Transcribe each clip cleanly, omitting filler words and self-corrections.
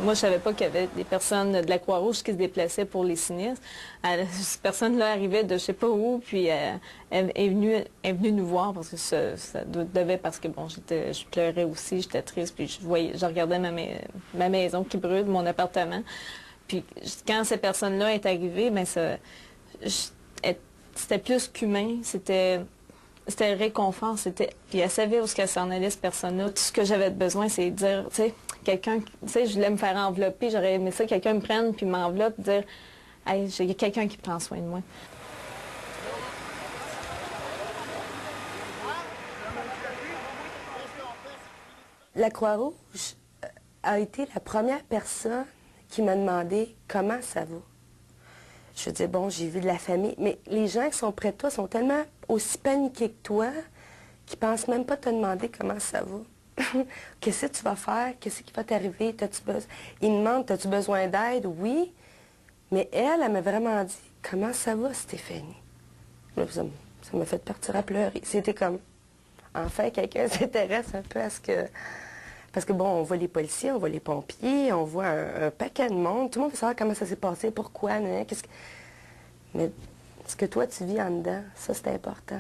Moi, je savais pas qu'il y avait des personnes de la Croix-Rouge qui se déplaçaient pour les sinistres. Cette personne-là arrivait de je sais pas où, puis elle est venue nous voir parce que ça devait parce que bon, je pleurais aussi, j'étais triste, puis je regardais ma maison qui brûle, mon appartement. Puis quand cette personne-là est arrivée, ben c'était plus qu'humain, c'était le réconfort, puis elle savait où qu'elle s'en allait, cette personne-là. Tout ce que j'avais besoin, c'est de dire, tu sais, quelqu'un, tu sais, je voulais me faire envelopper, j'aurais aimé ça, quelqu'un me prenne puis m'enveloppe, dire, hey, j'ai quelqu'un qui prend soin de moi. La Croix-Rouge a été la première personne qui m'a demandé comment ça va. Je dis bon, j'ai vu de la famille, mais les gens qui sont près de toi sont tellement aussi paniqués que toi qu'ils pensent même pas te demander comment ça va. Qu'est-ce que tu vas faire? Qu'est-ce qui va t'arriver? Ils me demandent, as-tu besoin d'aide? Oui. Mais elle m'a vraiment dit, comment ça va, Stéphanie? Là, ça m'a fait partir à pleurer. C'était comme, enfin, quelqu'un s'intéresse un peu à ce que... Parce que bon, on voit les policiers, on voit les pompiers, on voit un paquet de monde. Tout le monde veut savoir comment ça s'est passé, pourquoi, Mais ce que toi, tu vis en dedans, ça, c'est important.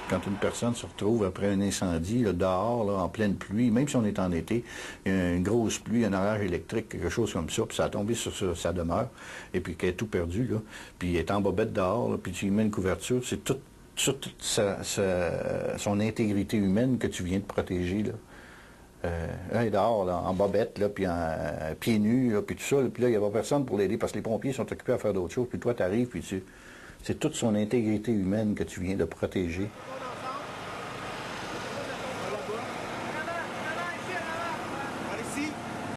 Quand une personne se retrouve après un incendie, là, dehors, là, en pleine pluie, même si on est en été, il y a une grosse pluie, un orage électrique, quelque chose comme ça, puis ça a tombé sur sa demeure, et puis qu'elle est tout perdue, là, puis elle est en bobette dehors, là, puis tu lui mets une couverture, c'est toute son intégrité humaine que tu viens de protéger, là. Elle est dehors, là, en bobette, là, puis en pieds nus, là, puis tout ça, puis là, il n'y a pas personne pour l'aider, parce que les pompiers sont occupés à faire d'autres choses, puis toi, tu arrives, puis c'est toute son intégrité humaine que tu viens de protéger.